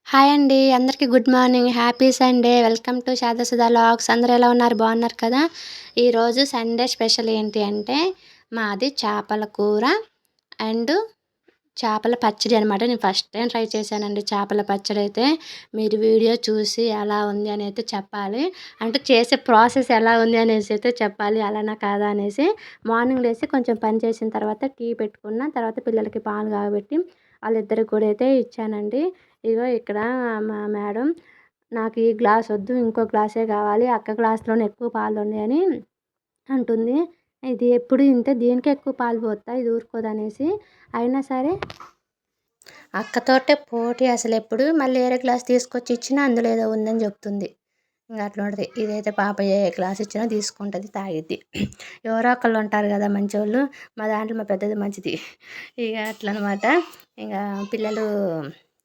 Hi అండి. అందరికీ good morning. Happy Sunday. Welcome to Sharada Sudha vlogs. అందరూ ఎలా ఉన్నారు? బాగున్నారు కదా! ఈరోజు సండే స్పెషల్ ఏంటి అంటే, మాది చేపల కూర అండ్ చేపల పచ్చడి అనమాట. నేను ఫస్ట్ టైం ట్రై చేశానండి చేపల పచ్చడైతే. మీరు వీడియో చూసి ఎలా ఉంది అని అయితే చెప్పాలి. అంటే చేసే ప్రాసెస్ ఎలా ఉంది అనేసి అయితే చెప్పాలి. అలానా కాదా అనేసి. మార్నింగ్ లేసి కొంచెం పని చేసిన తర్వాత టీ పెట్టుకున్న. తర్వాత పిల్లలకి పాలు కాగబెట్టి వాళ్ళిద్దరికి కూడా అయితే ఇచ్చానండి. ఇగో ఇక్కడ మా మేడం నాకు ఈ గ్లాస్ వద్దు, ఇంకో గ్లాసే కావాలి. అక్క గ్లాస్‌లోనే ఎక్కువ పాలున్నాయని అంటుంది. ఇది ఎప్పుడు ఇంతే, దీనికే ఎక్కువ పాలు పోత్తా, ఇది ఊరుకోదనేసి. అయినా సరే అక్కతోటే పోటీ అసలెప్పుడు. మళ్ళీ వేరే గ్లాస్ తీసుకొచ్చి ఇచ్చినా అందులో ఏదో ఉందని చెప్తుంది. ఇంక అట్లుంటది. ఇదైతే పాప ఏ గ్లాస్ ఇచ్చినా తీసుకుంటది, తాగిద్ది. ఎవరో ఒకళ్ళు ఉంటారు కదా మంచోళ్ళు. మా దాంట్లో మా పెద్దది మంచిది. ఇక అట్లనమాట. ఇక పిల్లలు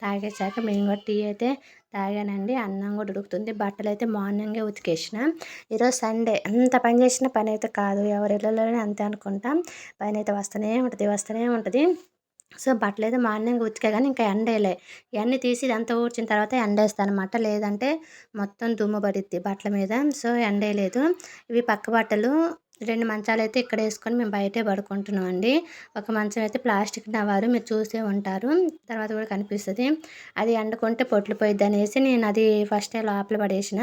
తాగేసాక మేము కూడా టీ అయితే తాగానండి. అన్నం కూడా ఉడుకుతుంది. బట్టలైతే మార్నింగే ఉతికేసిన. ఈరోజు సండే. ఎంత పని చేసినా పని అయితే కాదు. ఎవరి ఇళ్ళలోనే అంతే అనుకుంటాం. పని అయితే వస్తూనే ఉంటుంది, వస్తూనే ఉంటుంది. సో, బట్టలైతే మార్నింగ్ ఉతికా గానీ ఇంకా ఎండేయలే. ఇయన్నీ తీసి ఇదంతా ఊడ్చిన తర్వాత ఎండేస్తానమాట. లేదంటే మొత్తం దుమ్ము పడిద్ది బట్టల మీద. సో, ఎండేయలేదు. ఇవి పక్క బట్టలు. 2 మంచాలైతే ఇక్కడేసుకొని మేము బయటే పడుకుంటున్నామండి. ఒక మంచం అయితే ప్లాస్టిక్ నవారు, మీరు చూసే ఉంటారు. తర్వాత కూడా కనిపిస్తది. అది ఎండకుంటే పొట్లు పోయిద్దనేసి నేను అది ఫస్టే లోపల పడేసిన.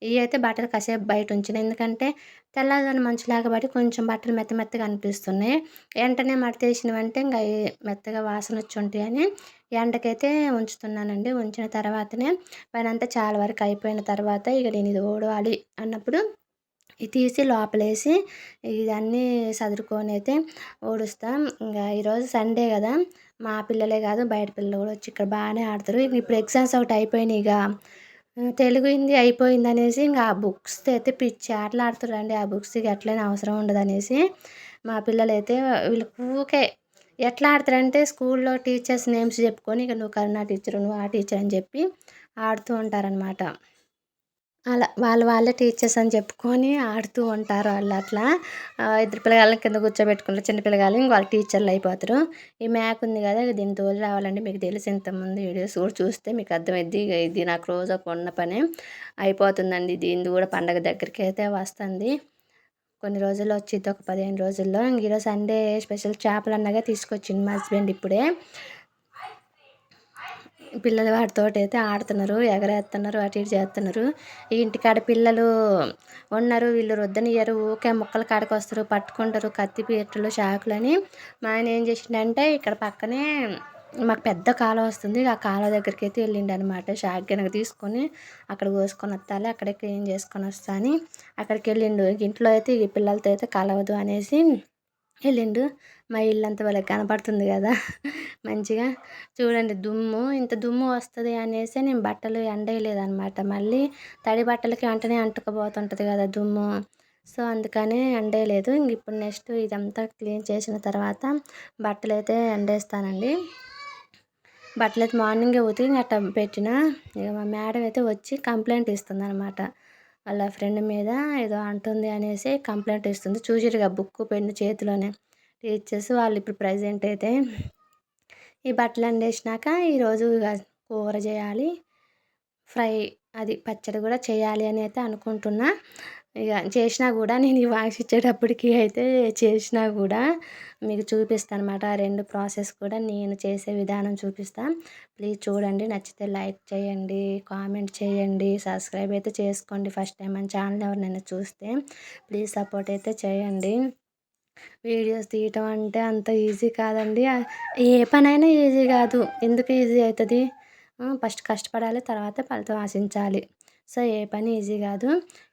ఇయైతే బట్టలు కాసేపు బయట ఉంచిన. ఎందుకంటే తెల్లదనం మంచులాగా పడి కొంచెం బట్టలు మెత్త మెత్తగా అనిపిస్తున్నాయి. వెంటనే మడతేసినవంటే ఇంక అయి మెత్తగా వాసనొచ్చుంటాయని ఎండకైతే ఉంచుతున్నానండి. ఉంచిన తర్వాతనే పనంతా చాలా వరకు అయిపోయిన తర్వాత ఇక నేను ఇది ఊడవాలి అన్నప్పుడు ఇది తీసి లోపలేసి ఇదన్నీ సదురుకొనైతే ఊడుస్తాం. ఇంగా ఈరోజు సండే గదా! మా పిల్లలే గాదు, బయట పిల్లలు గూడా వచ్చి ఇక్కడ బానే ఆడతారు. ఇప్పుడు ఎగ్జామ్స్ ఒకటి అయిపోయినాయిగా. తెలుగు, హిందీ అయిపోయిందనేసి ఇంక ఆ బుక్స్‌తో అయితే పిచ్చి ఆటలాడుతుర్రండి. ఆ బుక్స్ ఇగ ఎట్లైనా అవసరం ఉండదనేసి మా పిల్లలైతే వీళ్ళకి ఊకే ఎట్లా ఆడతారంటే స్కూల్‌లో టీచర్స్ నేమ్స్ చెప్పుకొని ఇక నువ్వు కరుణ టీచరు, నువ్వు ఆ టీచర్ అని చెప్పి ఆడుతూ ఉంటారనమాట. అలా వాళ్ళే టీచర్స్ అని చెప్పుకొని ఆడుతూ ఉంటారు ఆళ్ళట్లా. ఇద్దరు పిల్లగాళ్ళని కింద కూర్చోబెట్టుకుంటారు. చిన్న పిల్లగాళ్ళు ఇంక వాళ్ళు టీచర్లు అయిపోతారు. ఈ మేక ఉంది గదా! దీన్ని తోలి రావాలండి. మీకు తెలుసు ఇంతకుముందు వీడియోస్ కూడా చూస్తే మీకు అర్థమైద్ది. ఇగ ఇది నాకు రోజు ఉన్న పనే అయిపోతుందండి. దీనిది కూడా పండగ దగ్గరికైతే వస్తుంది. కొన్ని రోజుల్లో వచ్చిద్ది, ఒక 15 రోజుల్లో. ఇంక ఈరోజు సండే స్పెషల్ చేపలన్నగా తీసుకొచ్చిండు మా హస్బెండ్ ఇప్పుడే. పిల్లలు వాటితోటైతే ఆడుతున్నారు, ఎగరేస్తున్నారు, అటు ఇటు చేస్తున్నారు. ఈ ఇంటికాడ పిల్లలు ఉన్నారు, వీళ్ళు రుద్దనియ్యరు. ఊకే ముక్కల కాడికొస్తారు, పట్టుకుంటారు కత్తి పీటలు, చాకులని. మా ఆయన ఏం చేసిండంటే ఇక్కడ పక్కనే మాకు పెద్ద కాలువ వస్తుంది. ఆ కాలువ దగ్గరికైతే వెళ్ళిండనమాట. చాకు గనక తీసుకొని అక్కడ కోసుకొని వత్తాలే, అక్కడే క్లీన్ చేసుకొని వస్తా అని అక్కడికెళ్ళిండు. ఇంట్లో అయితే ఈ పిల్లలతో అయితే కలవదు అనేసి వెళ్ళిండు. మా ఇల్లంతా భలే కనపడుతుంది కదా! మంచిగా. చూడండి దుమ్ము, ఇంత దుమ్ము వస్తది అనేసే నేను బట్టలు ఎండేయలేదనమాట. మళ్ళీ తడి బట్టలకి వెంటనే అంటుకుపోతుంటది కదా దుమ్ము. సో, అందుకని ఎండేయలేదు. ఇంక ఇప్పుడు నెక్స్ట్ ఇదంతా క్లీన్ చేసిన తర్వాత బట్టలైతే ఎండేస్తానండి. బట్టలైతే మార్నింగే ఉతికి అట్ట పెట్టిన. ఇక మా మేడం అయితే వచ్చి కంప్లెయింట్ ఇస్తుందనమాట. వాళ్ళ ఫ్రెండ్ మీద ఏదో అంటుంది అనేసి కంప్లెయింట్ ఇస్తుంది. చూసిర్రుగా బుక్కు, పెన్ను చేతిలోనే. టీచర్స్ వాళ్ళు ఇప్పుడు ప్రెజెంట్ అయితే ఈ బట్టలు ఎండేసినాక ఈరోజు ఇగ కూర చేయాలి. ఫ్రై, అది పచ్చడి కూడా చేయాలి అని అయితే అనుకుంటున్నా. ఇగ చేసినా కూడా నేను ఈ వాయిస్ ఇచ్చేటప్పటికి అయితే చేసినా కూడా మీకు చూపిస్తానమాట. ఆ 2 ప్రాసెస్ కూడా నేను చేసే విధానం చూపిస్తా. ప్లీజ్ చూడండి. నచ్చితే లైక్ చేయండి, కామెంట్ చేయండి, సబ్స్క్రైబ్ అయితే చేసుకోండి. ఫస్ట్ టైం మన ఛానల్ ఎవరినైనా చూస్తే ప్లీజ్ సపోర్ట్ అయితే చేయండి. వీడియోస్ తీయటం అంటే అంత ఈజీ కాదండి. ఏ పనైనా ఈజీ కాదు. ఎందుకు ఈజీ అవుతది? ఫస్ట్ కష్టపడాలి. తర్వాత ఫలితం ఆశించాలి. సో, ఏ పని ఈజీ కాదు.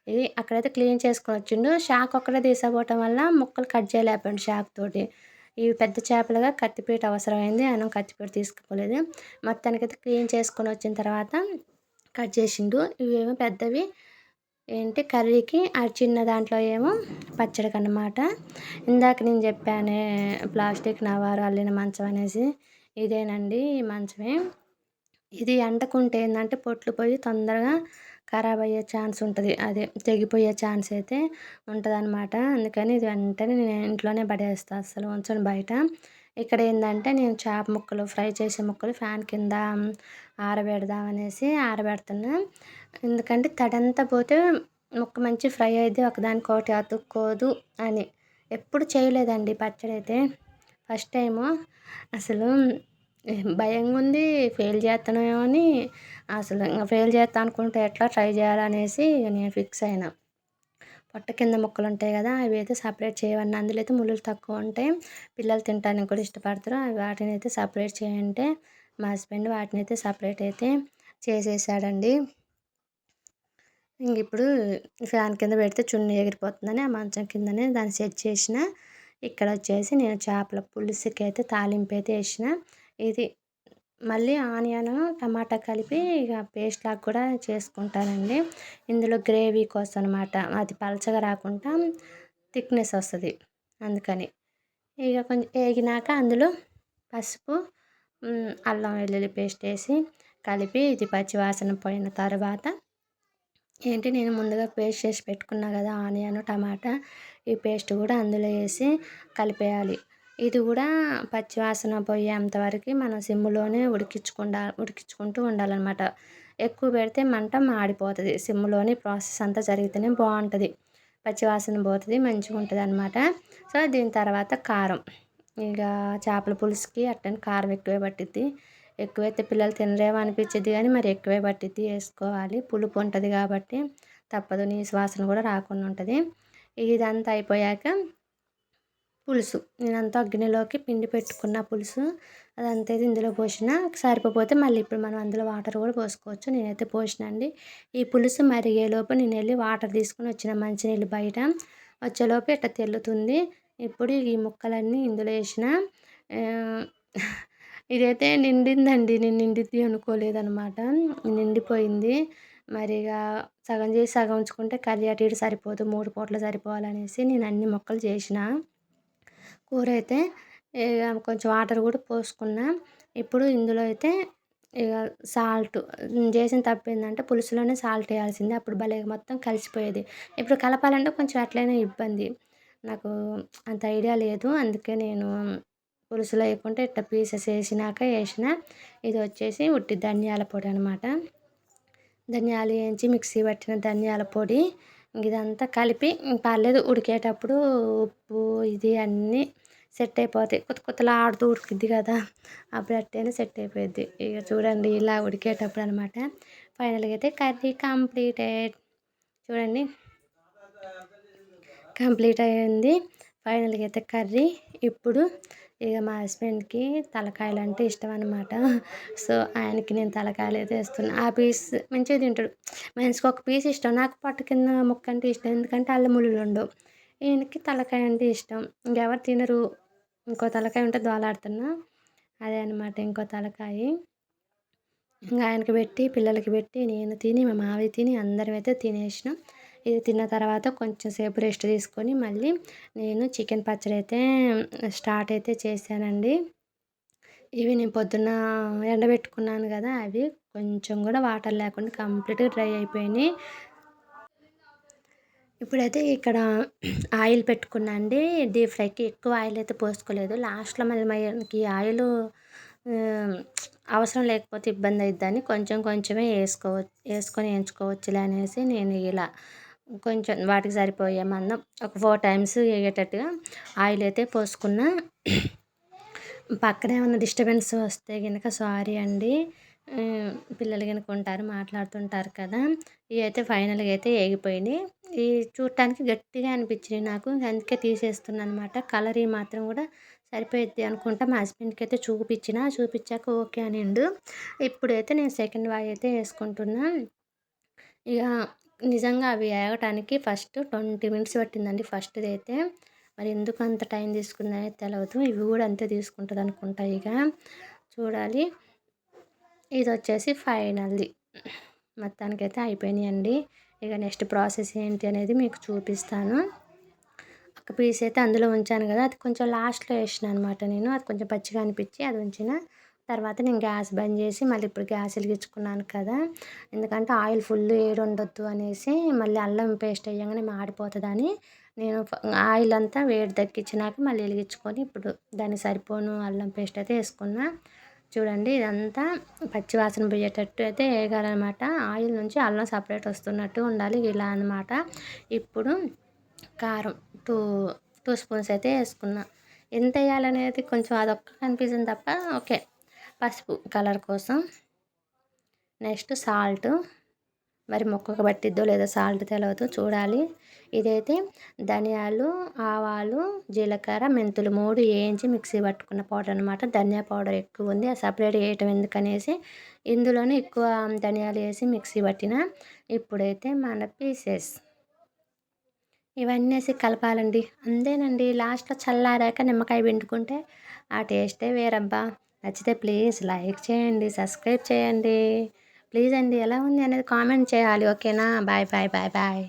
ఇది అక్కడైతే క్లీన్ చేసుకొని వచ్చిండు. చాకు ఒక్కటే తీసుకుపోవటం వల్ల ముక్కలు కట్ చేయలేకపోయిండు చాకుతోటి. ఇవి పెద్ద చేపలుగా కత్తిపీట అవసరమైంది. ఆయన కత్తిపీట తీసుకుపోలేదు. మొత్తానికైతే క్లీన్ చేసుకొని వచ్చిన తర్వాత కట్ చేసిండు. ఇవేమో పెద్దవి ఏంటి కర్రీకి, ఆ చిన్న దాంట్లో ఏమో పచ్చడికన్నమాట. ఇందాక నేను చెప్పానే ప్లాస్టిక్ నవారు అల్లిన మంచం అనేసి, ఇదేనండి ఈ మంచమే. ఇది అంటుకుంటే ఏందంటే పొట్లు పోయి తొందరగా ఖరాబ్ అయ్యే ఛాన్స్ ఉంటది. అదే తెగిపోయే ఛాన్స్ అయితే ఉంటదనమాట. అందుకని ఇది వెంటనే నేను ఇంట్లోనే పడేస్తా, అస్సలు ఉంచను బయట. ఇక్కడ ఏందంటే నేను చేప ముక్కలు ఫ్రై చేసే ముక్కలు ఫ్యాన్ కింద ఆరబెడదామనేసి ఆరబెడుతున్నా. ఎందుకంటే తడంతా పోతే ముక్క మంచి ఫ్రై అయిద్ది. ఒకదానికొకటి అతుక్కోదు అని. ఎప్పుడు చేయలేదండి పచ్చడైతే. First time. అసలు భయంగుంది. ఫెయిల్ చేత్తనేమో అని అసలు ఇంగ ఫెయిల్ చేత్తా అనుకుంటే ఎట్లా ట్రై చేయాలనేసి నేను ఫిక్స్ అయినా. పొట్ట కింద ముక్కలుంటాయి గదా! అవైతే సెపరేట్ చేయమన్నా. అందులో అయితే ముల్లులు తక్కువుంటాయి. పిల్లలు తినటానికి కూడా ఇష్టపడతారు. వాటినైతే సెపరేట్ చేయంటే మా హస్బెండ్ వాటినైతే సెపరేట్ అయితే చేసేసాడండి. ఇంగిప్పుడు ఫ్యాన్ కింద పెడితే చున్నీ ఎగిరిపోతుందని ఆ మంచం కిందనే దాన్ని సెట్ చేసిన. ఇక్కడొచ్చేసి నేను చేపల పులుసుకైతే తాలింపైతే ఏసిన. ఇది మళ్ళీ ఆనియను, టమాటా కలిపి ఇక పేస్ట్ లాగా కూడా చేసుకుంటానండి. ఇందులో గ్రేవీ కోసం అనమాట. అది పలచగా రాకుండా థిక్‌నెస్ వస్తది. అందుకని. ఇక కొంచెం ఏగినాక అందులో పసుపు, అల్లం వెల్లుల్లి పేస్ట్ ఏసి కలిపి ఇది పచ్చి వాసన పోయిన తర్వాత నేను ముందుగా పేస్ట్ చేసి పెట్టుకున్నా కదా ఆనియన్, టమాటా ఈ పేస్ట్ కూడా అందులో ఏసి కలిపేయాలి. ఇది కూడా పచ్చి వాసన పోయేంత వరకి మనం సిమ్‌లోనే ఉడికించుకుంటూ ఉండాలనమాట. ఎక్కువ పెడితే మంట మాడిపోతది. సిమ్‌లోనే ప్రాసెస్ అంతా జరిగితేనే బావుంటది. పచ్చి వాసన పోతది. మంచిగుంటదనమాట. సో, దీని తర్వాత కారం. ఇక చేపల పులుసుకి అట్టని కారం ఎక్కువే పట్టిద్ది. ఎక్కువైతే పిల్లలు తినరేమో అనిపిచ్చిద్ది గానీ మరి ఎక్కువే పట్టిద్ది. ఏసుకోవాలి. పులుపు ఉంటది కాబట్టి తప్పదు. నీసు వాసన కూడా రాకుండా ఉంటది. ఇదంతా అయిపోయాక పులుసు. నేనంతా గిన్నెలోకి పిండి పెట్టుకున్న పులుసు అదంతా ఇందులో పోసిన. సరిపోతే మళ్ళీ ఇప్పుడు మనం అందులో వాటర్ కూడా పోసుకోవచ్చు. నేనైతే పోసినా అండి. ఈ పులుసు మరిగేలోపు నేనెళ్ళి వాటర్ తీసుకొని వచ్చిన మంచినీళ్ళు బయట. వచ్చేలోపు ఇట్ట తెల్లుతుంది. ఇప్పుడు ఈ ముక్కలన్నీ ఇందులో ఏసిన. ఆహ్, ఇదైతే నిండిందండి. నేను నిండిద్ది అనుకోలేదనమాట. నిండిపోయింది. మరి ఇగ సగం చేసి సగం ఉంచుకుంటే కర్రీ అటు ఇటు సరిపోదు. 3 పూటలు సరిపోవాలనేసి నేను అన్ని ముక్కలు చేసిన. కూరైతే ఇగ కొంచెం వాటర్ కూడా పోసుకున్నా. ఇప్పుడు ఇందులో అయితే ఇగ సాల్ట్. నేను చేసిన తప్పేందంటే పులుసులోనే సాల్ట్ ఎయాల్సింది. అప్పుడు భలే మొత్తం కలిసిపోయేది. ఇప్పుడు కలపాలంటే కొంచెం ఎట్లైనా ఇబ్బంది. నాకు అంత ఐడియా లేదు. అందుకే నేను పులుసులో ఎయకుంటే ఇట్ట పీసెస్ ఏసినాక ఏసిన. ఇదొచ్చేసి ఉట్టి ధనియాల పొడి అనమాట. ధనియాలు ఏంచి మిక్సీ పట్టిన ధనియాల పొడి. ఇదంతా కలిపి పర్లేదు ఉడికేటప్పుడు ఉప్పు ఇది అన్నీ సెట్ అయిపోతాయి. కొత్తలాడుతూ ఉడికిద్ది కదా! అప్పుడు అట్టైనా సెట్ అయిపోయిద్ది. ఇక చూడండి ఇలా ఉడికేటప్పుడు అనమాట. ఫైనల్‌గా అయితే కర్రీ కంప్లీటెడ్. చూడండి. కంప్లీట్ అయింది. ఫైనల్‌గా అయితే కర్రీ. ఇప్పుడు ఇక మా హస్బెండ్‌కి తలకాయలంటే ఇష్టం అనమాట. సో, ఆయనకి నేను తలకాయలైతే ఏస్తున్నా. ఆ పీస్ మంచిగా తింటాడు. మనిషికి ఒక పీస్ ఇష్టం. నాకు పొట్ట కింద ముక్క అంటే ఇష్టం. ఎందుకంటే అందులో ముల్లులుండవు. ఈయనకి తలకాయ అంటే ఇష్టం. ఇంకెవరు తినరు. ఇంకో తలకాయ ఉంటే దోలాడుతున్నా. అదే అనమాట ఇంకో తలకాయి. ఇంక ఆయనకి పెట్టి, పిల్లలకి పెట్టి, నేను తిని, మా మావయ్య తిని అందరమైతే తినేసినాం. ఇది తిన్న తర్వాత కొంచెం సేపు రెస్ట్ తీసుకొని మళ్ళీ నేను చికెన్ పచ్చడి అయితే స్టార్ట్ అయితే చేశానండి. ఇవి నేను పొద్దున్న ఎండబెట్టుకున్నాను కదా! అవి కొంచెం కూడా వాటర్ లేకుండా కంప్లీట్‌గా డ్రై అయిపోయినాయి. ఇప్పుడైతే ఇక్కడ ఆయిల్ పెట్టుకున్నా అండి. డీప్ ఫ్రైకి ఎక్కువ ఆయిల్ అయితే పోసుకోలేదు. లాస్ట్‌లో మరి మనకి ఆయిలు ఆహ్, అవసరం లేకపోతే ఇబ్బంది అయిద్దని కొంచెం కొంచెమే ఏసుకొని ఎంచుకోవచ్చులే అనేసి నేను ఇలా కొంచెం వాటికి సరిపోయే మందం ఒక 4 టైమ్స్ ఎయ్యేటట్టుగా ఆయిల్ అయితే పోసుకున్నా. పక్కన ఏమన్నా డిస్టర్బెన్స్ వస్తే గనక సారీ అండి. పిల్లలు గనుక ఉంటారు మాట్లాడుతుంటారు కదా! ఇయైతే ఫైనల్‌గా అయితే ఏగిపోయినాయి. చూడటానికి గట్టిగా అనిపించినాయి నాకు. అందుకే తీసేస్తున్నాననమాట. కలర్ మాత్రం కూడా సరిపోయిద్ది అనుకుంటా. మా హస్బెండ్‌కైతే చూపిచ్చాక ఓకే అనిండు. ఇప్పుడైతే నేను సెకండ్ వాయి అయితే ఏసుకుంటున్నా. ఇగ నిజంగా అవి ఏగటానికి ఫస్ట్ 20 మినిట్స్ పట్టిందండి ఫస్ట్‌దైతే. మరి ఎందుకు అంత టైం తీసుకుందనేది తెలవదు. ఇవి కూడా అంతే తీసుకుంటదనుకుంటా ఇగ. చూడాలి. ఇదొచ్చేసి ఫైనల్‌ది. మొత్తానికైతే అయిపోయినాయండి. ఇక నెక్స్ట్ ప్రాసెస్ ఏంటి అనేది మీకు చూపిస్తాను. ఒక పీస్ అయితే అందులో ఉంచాను కదా! అది కొంచెం లాస్ట్‌లో ఏసినా అనమాట నేను. అది కొంచెం పచ్చిగా అనిపిచ్చి అది ఉంచిన. తర్వాత నేను గ్యాస్ బంద్ చేసి మళ్ళీ ఇప్పుడు గ్యాస్ వెలిగించుకున్నాను కదా! ఎందుకంటే ఆయిల్ ఫుల్ వేడుండొద్దు అనేసి మళ్ళీ అల్లం పేస్ట్ ఎయ్యంగానే మాడిపోతదని నేను ఆయిల్ అంతా వేడి తగ్గించినాక మళ్ళీ వెలిగించుకొని ఇప్పుడు దానికి సరిపోను అల్లం పేస్ట్ అయితే ఏసుకున్నా. చూడండి ఇదంతా పచ్చి వాసన పోయేటట్టు అయితే ఏగాలనమాట. ఆయిల్ నుంచి అల్లం సపరేట్ వస్తున్నట్టు ఉండాలి. ఇలా అనమాట. ఇప్పుడు కారం 2 స్పూన్స్ అయితే ఏసుకున్నా. ఎంతెయ్యాలనేది కొంచెం అదొక్క కన్‌ఫ్యూజన్ తప్ప ఓకే. పసుపు కలర్ కోసం. Next salt. మరి మొక్కకు పట్టిద్దో లేదో సాల్ట్ తెలవదు చూడాలి. ఇదైతే ధనియాలు, ఆవాలు, జీలకర్ర, మెంతులు 3 ఏయించి మిక్సీ పట్టుకున్న పౌడర్ అనమాట. ధనియా పౌడర్ ఎక్కువుంది. అది సపరేట్ ఏయటం ఎందుకనేసి ఇందులోనే ఎక్కువ ధనియాలు ఏసి మిక్సీ పట్టిన. ఇప్పుడైతే మన పీసెస్ ఇవన్నీ ఏసి కలపాలండి. అంతేనండి. లాస్ట్‌లో చల్లారాక నిమ్మకాయ పిండుకుంటే ఆ టేస్టే వేరబ్బా! నచ్చితే ప్లీజ్ లైక్ చేయండి, సబ్స్క్రైబ్ చేయండి. ప్లీజ్ అండి ఎలా ఉంది అనేది కామెంట్ చేయాలి. ఓకేనా? బాయ్.